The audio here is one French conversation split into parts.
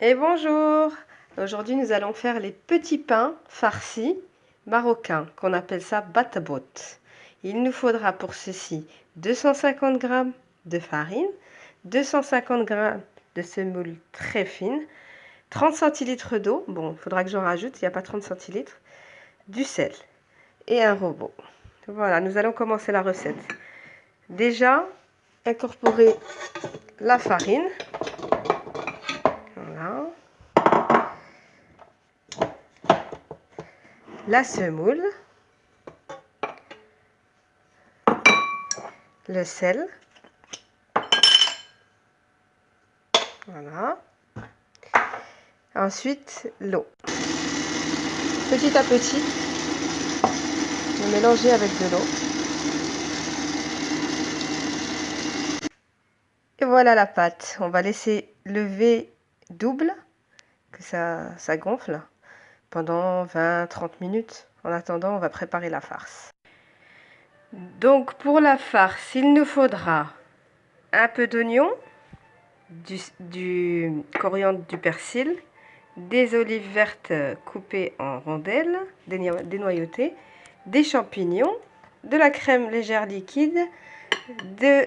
Et bonjour! Aujourd'hui, nous allons faire les petits pains farcis marocains, qu'on appelle ça batabot. Il nous faudra pour ceci 250 g de farine, 250 g de semoule très fine, 30 centilitres d'eau, bon, il faudra que j'en rajoute, il n'y a pas 30 centilitres, du sel et un robot. Voilà, nous allons commencer la recette. Déjà, incorporer la farine. Voilà. La semoule, le sel, voilà. Ensuite, l'eau. Petit à petit, je mélanger avec de l'eau. Et voilà la pâte. On va laisser lever double, que ça gonfle, pendant 20-30 minutes. En attendant, on va préparer la farce. Donc pour la farce, il nous faudra un peu d'oignon, du coriandre, du persil, des olives vertes coupées en rondelles, dénoyautées, des champignons, de la crème légère liquide, de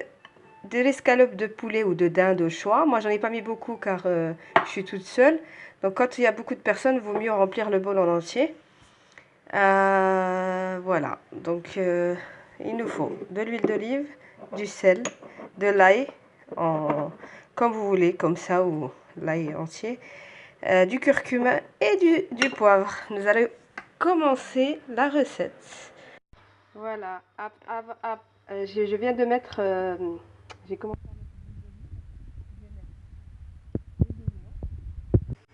l'escalope de poulet ou de dinde au choix. Moi, j'en ai pas mis beaucoup car je suis toute seule. Donc, quand il y a beaucoup de personnes, il vaut mieux remplir le bol en entier. Voilà. Donc, il nous faut de l'huile d'olive, du sel, de l'ail, comme vous voulez, comme ça, ou l'ail entier, du curcuma et du poivre. Nous allons commencer la recette. Voilà. Je viens de mettre... j'ai commencé à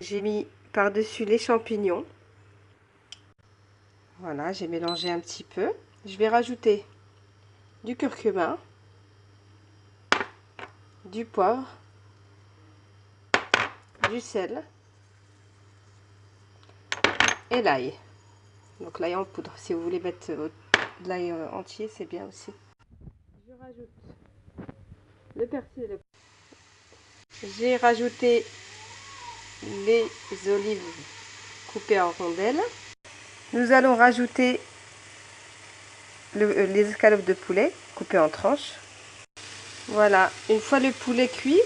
J'ai mis par-dessus les champignons. Voilà, j'ai mélangé un petit peu. Je vais rajouter du curcuma, du poivre, du sel et l'ail. Donc l'ail en poudre. Si vous voulez mettre de l'ail entier, c'est bien aussi. Je rajoute le persil. J'ai rajouté les olives coupées en rondelles. Nous allons rajouter les escalopes de poulet coupées en tranches. Voilà, une fois le poulet cuit,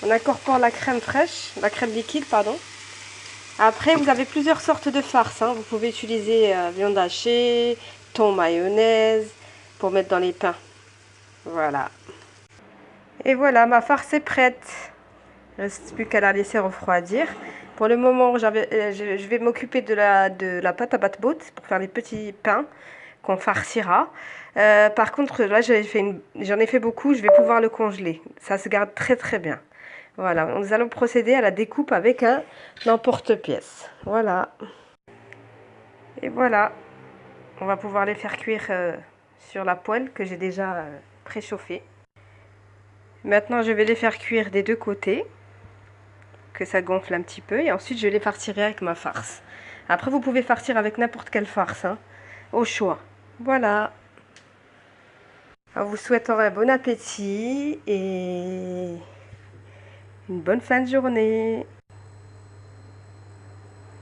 on incorpore la crème fraîche, la crème liquide, pardon. Après, vous avez plusieurs sortes de farces, hein. Vous pouvez utiliser viande hachée, thon mayonnaise, pour mettre dans les pains. Voilà. Et voilà, ma farce est prête. Il ne reste plus qu'à la laisser refroidir. Pour le moment, je vais m'occuper de la pâte à batabot pour faire les petits pains qu'on farcira. Par contre, là, j'en ai fait beaucoup, je vais pouvoir le congeler. Ça se garde très très bien. Voilà, nous allons procéder à la découpe avec un emporte-pièce. Voilà. Et voilà, on va pouvoir les faire cuire sur la poêle que j'ai déjà préchauffée. Maintenant, je vais les faire cuire des deux côtés, que ça gonfle un petit peu, et ensuite je les farcirai avec ma farce. Après, vous pouvez farcir avec n'importe quelle farce, hein, au choix. Voilà. En vous souhaitant un bon appétit et une bonne fin de journée.